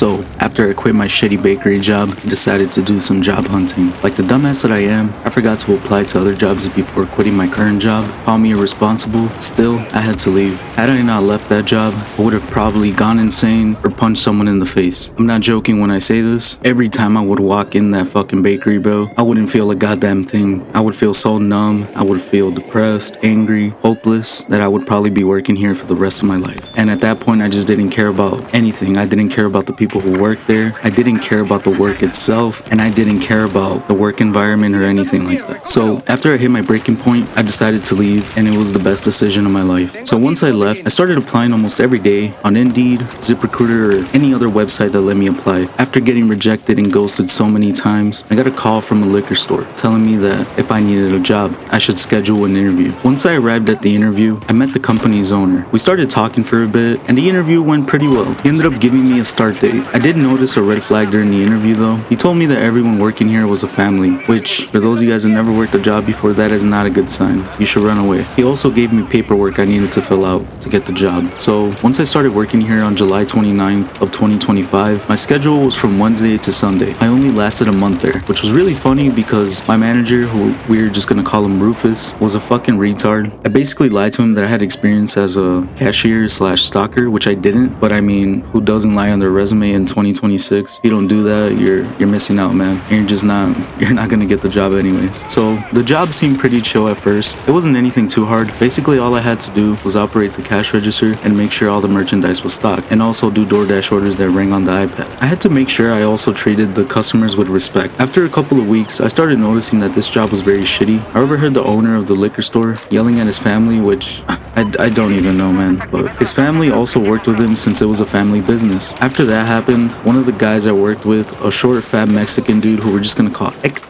So, after I quit my shitty bakery job, I decided to do some job hunting. Like the dumbass that I am, I forgot to apply to other jobs before quitting my current job. Called me irresponsible. Still, I had to leave. Had I not left that job, I would have probably gone insane or punched someone in the face. I'm not joking when I say this. Every time I would walk in that fucking bakery, bro, I wouldn't feel a goddamn thing. I would feel so numb. I would feel depressed, angry, hopeless, that I would probably be working here for the rest of my life. And at that point, I just didn't care about anything. I didn't care about the people who worked there. I didn't care about the work itself, and I didn't care about the work environment or anything like that. So after I hit my breaking point, I decided to leave, and it was the best decision of my life. So once I left, I started applying almost every day on Indeed, ZipRecruiter, or any other website that let me apply. After getting rejected and ghosted so many times, I got a call from a liquor store telling me that if I needed a job, I should schedule an interview. Once I arrived at the interview, I met the company's owner. We started talking for a bit, and the interview went pretty well. He ended up giving me a start date. I did notice a red flag during the interview though. He told me that everyone working here was a family, which for those of you guys that never worked a job before, that is not a good sign. You should run away. He also gave me paperwork I needed to fill out to get the job. So once I started working here on July 29th of 2025, my schedule was from Wednesday to Sunday. I only lasted a month there, which was really funny because my manager, who we're just gonna call him Rufus, was a fucking retard. I basically lied to him that I had experience as a cashier slash stalker, which I didn't, but I mean, who doesn't lie on their resume in 2026? You don't do that, you're missing out, man. You're not gonna get the job anyways. So the job seemed pretty chill at first. It wasn't anything too hard. Basically all I had to do was operate the cash register and make sure all the merchandise was stocked, and also do DoorDash orders that rang on the iPad. I had to make sure I also treated the customers with respect. After a couple of weeks, I started noticing that this job was very shitty. I overheard the owner of the liquor store yelling at his family, which I don't even know, man, but his family also worked with him since it was a family business. After that happened, one of the guys I worked with, a short, fat Mexican dude who we're just gonna call Hector,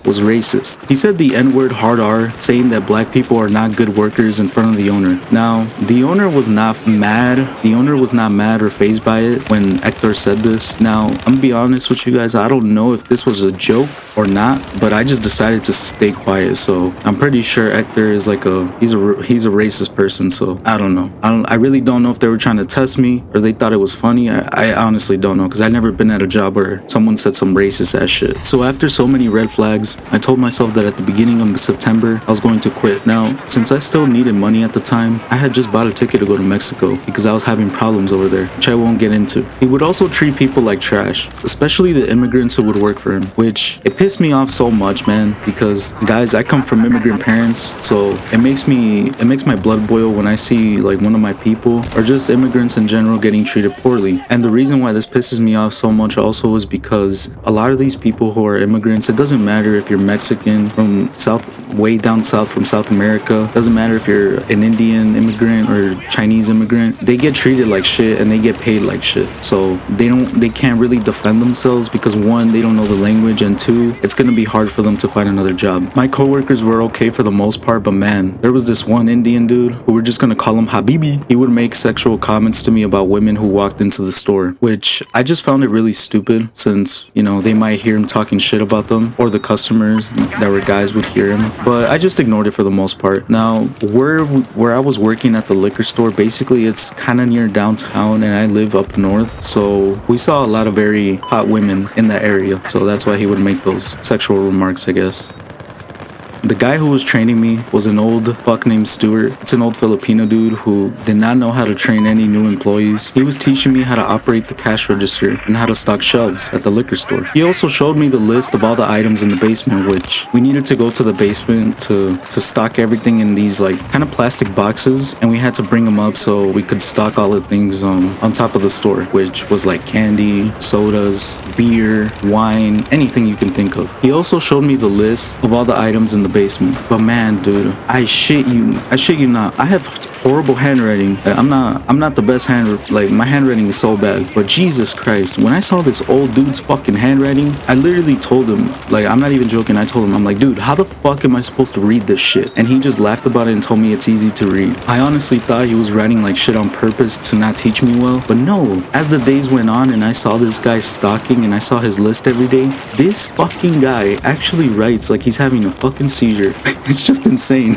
was racist. He said the N-word hard R, saying that black people are not good workers in front of the owner. Now, the owner was not mad. The owner was not mad or fazed by it when Hector said this. Now, I'm gonna be honest with you guys, I don't know if this was a joke or not, but I just decided to stay quiet. So I'm pretty sure Hector is like he's a racist person. So I don't know. I really don't know if they were trying to test me or they thought it was funny. I honestly don't know, because I've never been at a job where someone said some racist ass shit. So after so many red flags, I told myself that at the beginning of September, I was going to quit. Now, since I still needed money at the time, I had just bought a ticket to go to Mexico because I was having problems over there, which I won't get into. He would also treat people like trash, especially the immigrants who would work for him, which it pissed me off so much, man, because guys, I come from immigrant parents, so it makes my blood boil when I see like one of my people or just immigrants in general getting treated poorly. And the reason why this pisses me off so much also is because a lot of these people who are immigrants, it doesn't matter if you're Mexican from way down south from South America, doesn't matter if you're an Indian immigrant or Chinese immigrant, they get treated like shit and they get paid like shit. So they can't really defend themselves because one, they don't know the language, and two, it's gonna be hard for them to find another job. My coworkers were okay for the most part, but man, there was this one Indian dude who we're just gonna call him Habibi. He would make sexual comments to me about women who walked into the store, which I just found it really stupid, since, you know, they might hear him talking shit about them, or the customers that were guys would hear him, but I just ignored it for the most part. Now, where I was working at the liquor store, basically it's kind of near downtown, and I live up north, so we saw a lot of very hot women in that area, so that's why he would make those sexual remarks, I guess. The guy who was training me was an old fuck named Stuart. It's an old Filipino dude who did not know how to train any new employees. He was teaching me how to operate the cash register and how to stock shelves at the liquor store. He also showed me the list of all the items in the basement, which we needed to go to the basement to stock everything in these like kind of plastic boxes, and we had to bring them up so we could stock all the things on top of the store, which was like candy, sodas, beer, wine, anything you can think of. He also showed me the list of all the items in the basement. But man, dude, I shit you not, I have horrible handwriting. I'm not the best like my handwriting is so bad. But Jesus Christ, when I saw this old dude's fucking handwriting, I literally told him, like, I'm not even joking, I told him, I'm like, dude, how the fuck am I supposed to read this shit? And he just laughed about it and told me it's easy to read. I honestly thought he was writing like shit on purpose to not teach me well, but no. As the days went on and I saw this guy stalking and I saw his list every day, this fucking guy actually writes like he's having a fucking seizure. It's just insane.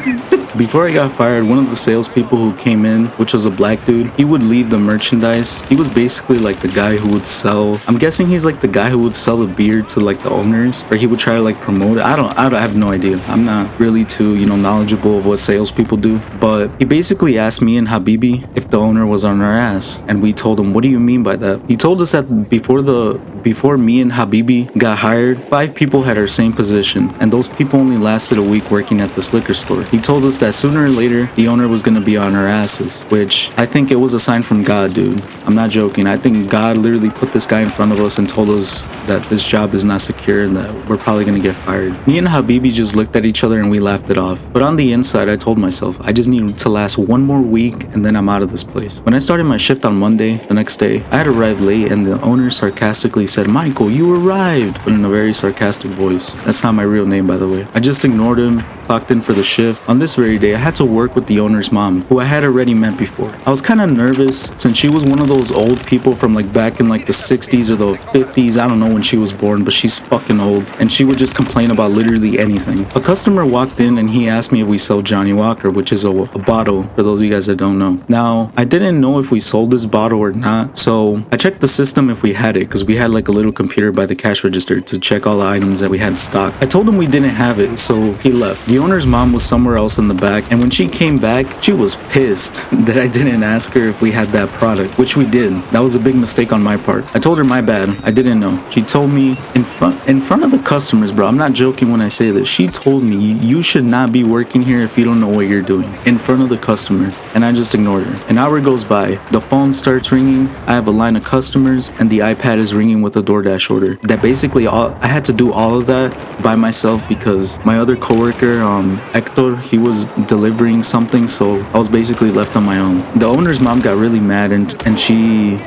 Before I got fired, one of the salespeople who came in, which was a black dude, he would leave the merchandise. He was basically like the guy who would sell. I'm guessing he's like the guy who would sell the beer to like the owners, or he would try to like promote it. I have no idea. I'm not really too, knowledgeable of what salespeople do. But he basically asked me and Habibi if the owner was on our ass, and we told him, "What do you mean by that?" He told us that before me and Habibi got hired, 5 people had our same position, and those people only lasted a week working at this liquor store. He told us that sooner or later the owner was gonna be on our asses, which I think it was a sign from God, dude. I'm not joking. I think God literally put this guy in front of us and told us that this job is not secure and that we're probably gonna get fired. Me and Habibi just looked at each other and we laughed it off. But on the inside, I told myself, I just need to last one more week and then I'm out of this place. When I started my shift on Monday, the next day, I had arrived late and the owner sarcastically said, "Michael, you arrived," but in a very sarcastic voice. That's not my real name, by the way. I just ignored him, clocked in for the shift. On this very day, I had to work with the owner's mom, who I had already met before. I was kind of nervous since she was one of those old people from like back in like the 60s or the 50s. I don't know when she was born, but she's fucking old. And she would just complain about literally anything. A customer walked in and he asked me if we sell Johnny Walker, which is a bottle, for those of you guys that don't know. Now, I didn't know if we sold this bottle or not, so I checked the system if we had it, because we had like a little computer by the cash register to check all the items that we had in stock. I told him we didn't have it, so he left. The owner's mom was somewhere else in the back, and when she came back, she was pissed that I didn't ask her if we had that product, which we did. That was a big mistake on my part. I told her my bad. I didn't know. She told me in front of the customers, bro. I'm not joking when I say this. She told me, "You should not be working here if you don't know what you're doing," in front of the customers, and I just ignored her. An hour goes by. The phone starts ringing. I have a line of customers, and the iPad is ringing with a DoorDash order. That basically I had to do all of that by myself because my other coworker, Hector, he was delivering something, so I was basically left on my own. The owner's mom got really mad and she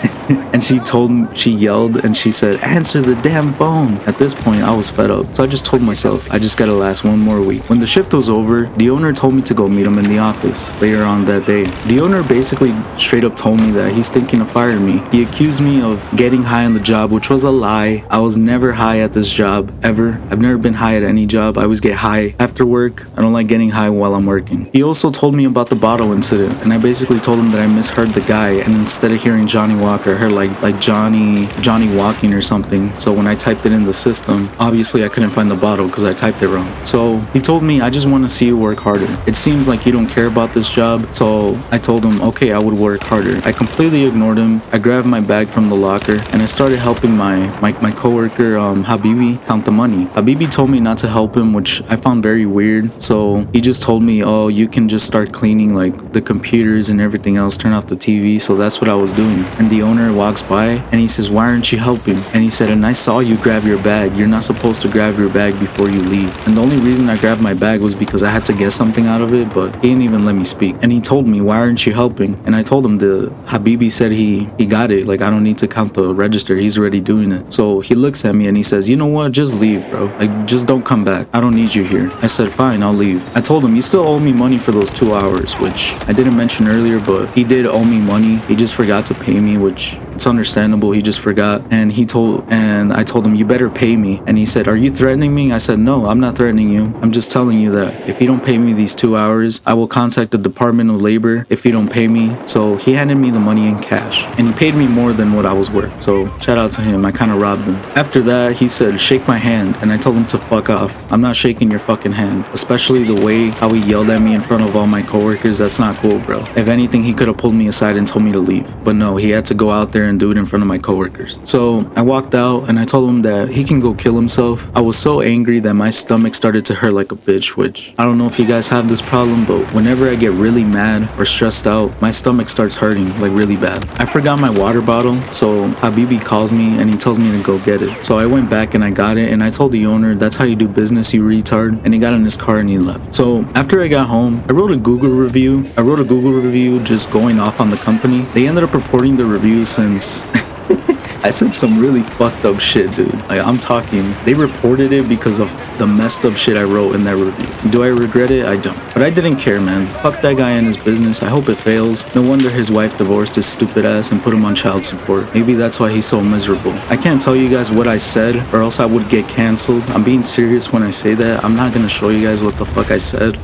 and she yelled and she said, "Answer the damn phone." At this point, I was fed up, so I just told myself I just gotta last one more week. When the shift was over, the owner told me to go meet him in the office later on that day. The owner basically straight up told me that he's thinking of firing me. He accused me of getting high on the job, which was a lie. I was never high at this job, ever. I've never been high at any job. I always get high after work. I don't like getting high while I'm working. He also told me about the bottle incident, and I basically told him that I misheard the guy, and instead of hearing Johnny Walker, I heard like Johnny walking or something. So when I typed it in the system, obviously I couldn't find the bottle because I typed it wrong. So he told me, "I just want to see you work harder. It seems like you don't care about this job." So I told him, okay, I would work harder. I completely ignored him. I grabbed my bag from the locker and I started helping my coworker Habibi count the money. Habibi told me not to help him, which I found very weird. So he just told me, "Oh, you can just start cleaning like the computers and everything else, turn off the TV." So that's what I was doing. And the owner walks by and he says, "Why aren't you helping?" And he said, "And I saw you grab your bag. You're not supposed to grab your bag before you leave." And the only reason I grabbed my bag was because I had to get something out of it, but he didn't even let me speak. And he told me, "Why aren't you helping?" And I told him the Habibi said he got it. Like, I don't need to count the register. He's already doing it. So he looks at me and he says, "You know what? Just leave, bro. Like, just don't come back. I don't need you here." I said, "Fine, I'll leave." I told him, "You still owe me money for those 2 hours," which I didn't mention earlier, but he did owe me money. He just forgot to pay me, which it's understandable. He just forgot. And I told him, "You better pay me." And he said, "Are you threatening me?" I said, "No, I'm not threatening you. I'm just telling you that if you don't pay me these 2 hours, I will contact the Department of Labor if you don't pay me." So he handed me the money in cash and he paid me more than what I was worth. So shout out to him. I kind of robbed him. After that, he said, "Shake my hand." And I told him to fuck off. I'm not shaking your fucking hand. Especially the way how he yelled at me in front of all my coworkers. That's not cool, bro. If anything, he could have pulled me aside and told me to leave. But no, he had to go out there and do it in front of my coworkers. So I walked out and I told him that he can go kill himself. I was so angry that my stomach started to hurt like a bitch, which I don't know if you guys have this problem, but whenever I get really mad or stressed out, my stomach starts hurting like really bad. I forgot my water bottle, so Habibi calls me and he tells me to go get it. So I went back and I got it and I told the owner, "That's how you do business, you retard." And he got in his car and he left. So after I got home, I wrote a Google review. just going off on the company. They ended up reporting the review since I said some really fucked up shit, dude. Like, I'm talking, they reported it because of the messed up shit I wrote in that review. Do I regret it? I don't. But I didn't care, man. Fuck that guy and his business. I hope it fails. No wonder his wife divorced his stupid ass and put him on child support. Maybe that's why he's so miserable. I can't tell you guys what I said or else I would get canceled. I'm being serious when I say that. I'm not gonna show you guys what the fuck I said.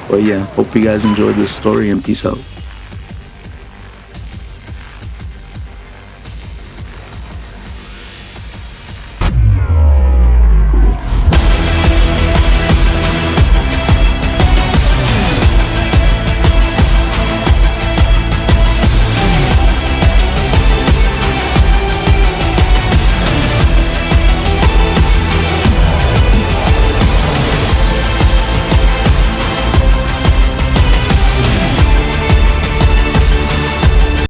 But yeah, hope you guys enjoyed this story and peace out.